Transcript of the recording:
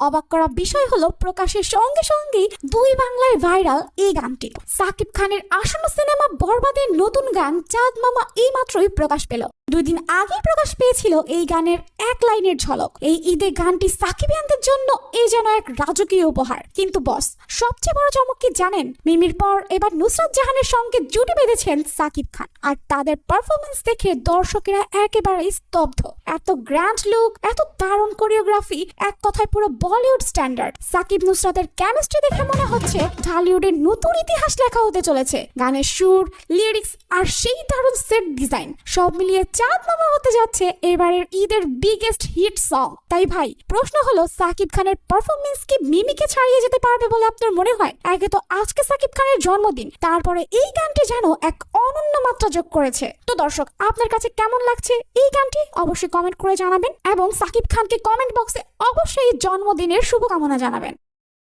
অবাক করা বিষয় হলো প্রকাশের সঙ্গে সঙ্গেই দুই বাংলায় ভাইরাল এই গানটি। সাকিব খানের আসন্ন সিনেমা বরবাদের নতুন গান চাঁদ মামা এই মাত্রই প্রকাশ পেল। 2 দিন আগেই প্রকাশ পেয়েছিল এই গানের এক লাইনের ঝলক। এই ঈদে গানটি সাকিবিয়ানদের জন্য এই যেন এক রাজকীয় উপহার। কিন্তু বস, সবচেয়ে বড় চমক কি জানেন? মিমির পর এবার নুসরাত জাহানের সঙ্গে জুটি বেঁধেছেন সাকিব খান। আর তাদের পারফরমেন্স দেখে দর্শকেরা একেবারে স্তব্ধ। এত গ্র্যান্ড লুক, এত দারুণ কোরিওগ্রাফি, এক কথায় পুরো বলিউড স্ট্যান্ডার্ড। সাকিব নুসরাতের কেমিস্ট্রি দেখে মনে হচ্ছে ঢালিউডের নতুন ইতিহাস লেখা হতে চলেছে। গানের সুর, লিরিক্স আর সেই দারুণ সেট ডিজাইন সব মিলিয়ে চাঁদ মামা হতে যাচ্ছে এবারের ঈদের বিগেস্ট হিট সং। তাই ভাই, প্রশ্ন হলো সাকিব খানের পারফরমেন্স কি মিমিকে ছাড়িয়ে যেতে পারবে বলে আপনার মনে হয়? একে তো আজকে সাকিব খানের জন্মদিন, তারপরে এই গানটি যেন এক অনন্য মাত্রা যোগ করেছে। তো দর্শক, আপনার কাছে কেমন লাগছে এই গানটি অবশ্যই কমেন্ট করে জানাবেন এবং সাকিব খানকে কমেন্ট বক্সে অবশ্যই জন্মদিনের শুভকামনা জানাবেন।